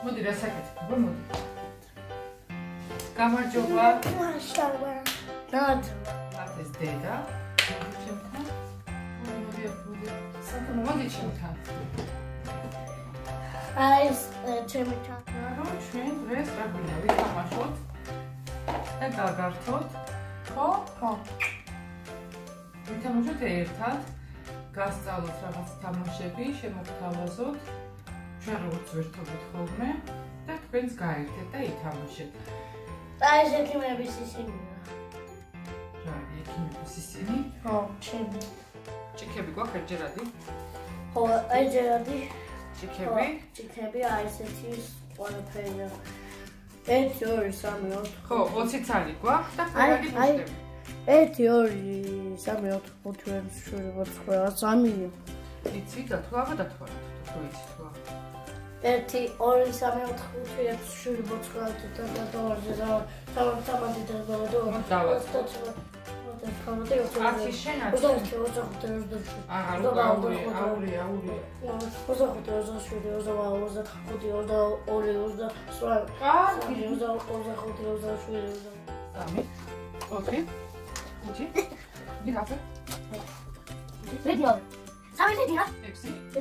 მოდი რა საკეთებ, მოდი. გამარჯობა. მაშალა. დად. ეს დედა. ჩემთან. მოდი. მოდი ჩემთან. აი ეს ჩემთან. რა ჩვენ დღეს რა გვინდა ვითამაშოთ და გავგართოთ. ხო. ვითამაშოთ ერთად. გასწავლოთ რაღაც თამაშები, შემოგთავაზოთ. ჩვენ როგორც ვერთობით ხოლმე და თქვენს გაერთეთ და ითამაშეთ. აი ეს ექიმების ისინია. რა, ექიმების ისინი? ხო, ჩემი. ჭიქები გვაქვს ერთჯერადი? ხო, ერთჯერადი. ჭიქები? ჭიქები აი ესეთი ყველაფერია. 1 2 3 4. ხო, 20 ცალი გვაქვს და ყველანი ბუშტები. 1 2 3 4 5 6 7 8 9. იცი და თუ აბა დათვალოთ, თუ იცი თუ აბა. 1 2 3 4 5 6 7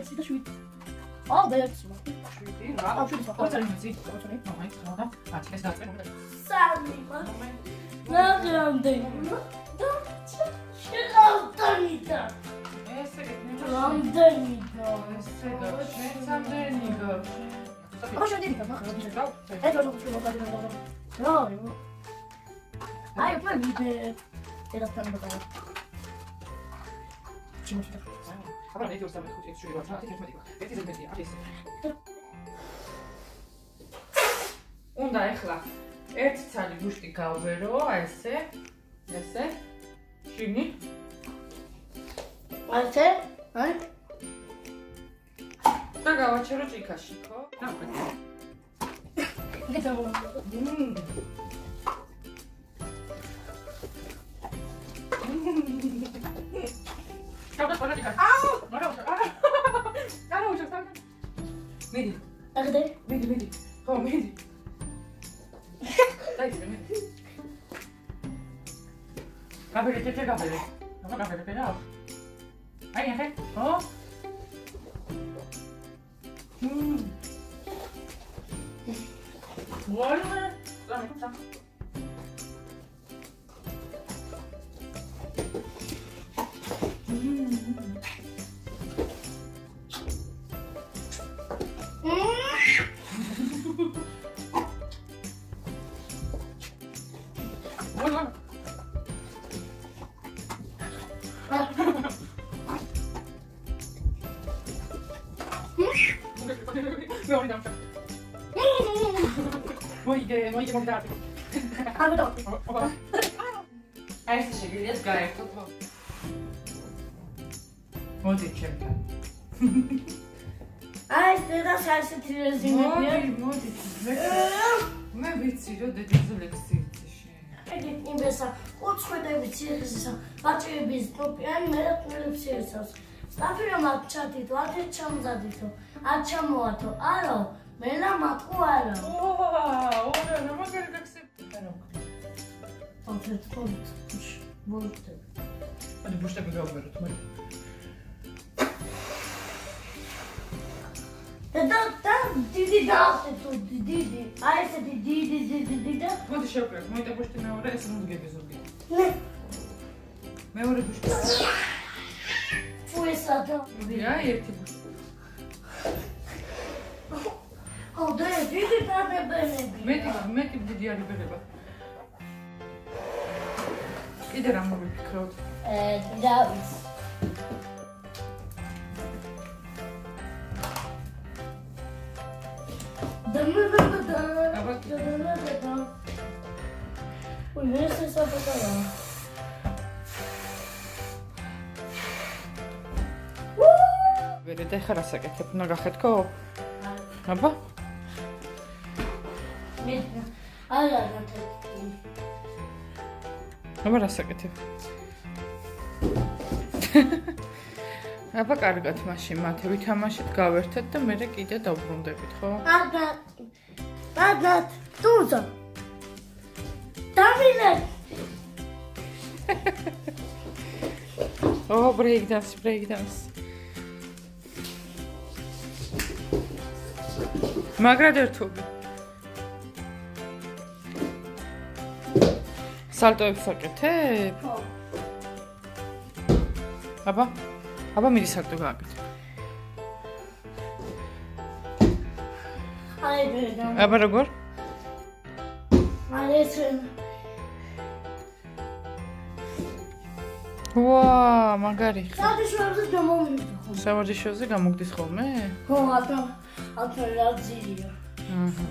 8 9 Oh, that's აბა მე ჯოსთან მეხუთი ეს შვილი ვარ, ერთი ზემეთია, არის. უნდა ეხლა ერთი ცალი ბუშტი გავვერო, აი ესე. ესე. შინი. ასე? აი. და გავაჩერო ჭიქაში, ხო? Medi. Arde. Medi. Oh, Medi. Dai, Medi. Gabele, te gabele. No, gabele, pero. Ai, eh. Oh. Bueno, dame cosa. Moide montate. Adesso scegli le sgare tutto. Molto cerca. Seda salsa tirezine. Molto. Me ვიცი რომ დედაზე ლექსიიცი შენ. იმისა, უცხოდები ციხისა, ბაჭირების პროპიანი მერაყნელებს იცავს. სტაფირო მათ ჩათით, ვათეთ ჩამზადითო, არ ჩამოათო, არო, მელა მატყუ არო. ორა, მაგარი ლექსები. არო. ოთეთ ხოთ, ბუშტები. ანუ ბუშტები გავვეროთ, მაგრამ და დიდი დაახტო დიდი აი ესეთი დიდი და მოდი შევკრებ მოიდა ბუშტი მეორე ეს მომგები ზოგი ნე მეორე ბუშტი ფუესა და ვია ერთი ბუშტი ო და დიდი დადებენები მეტი დიდი არიბება კიდე რა მოვიფიქროთ დავის Ui, me se sta facendo. Vedete ხარ ასაკეთებ, უნდა გახეთქო? აბა? მე არა გაკეთე. აბა რა ასაკეთებ? აბა კარგად მაშინ მათე ვითამაშეთ, გავერთეთ და მერე კიდე დავბრუნდებით, ხო? Აბა, დუზო. დავინე. Oh, break dance. Მაგრად ერთობი. სალტოებს აკეთებ? ხო. აბა მიდი სალტო გააკეთე. აბა როგორ? ვა, მაგარი. სავარჯიშოზე გამომივიდა ხო? სავარჯიშოზე გამოგდის ხოლმე? ხო, ათო რა ძილია. აჰა.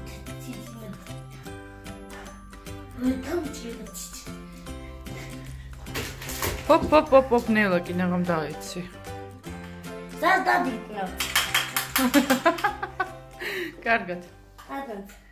Hop, ნელა კი ნაღამ დაეცი. ზას დადიკნა. კარგად. კარგად.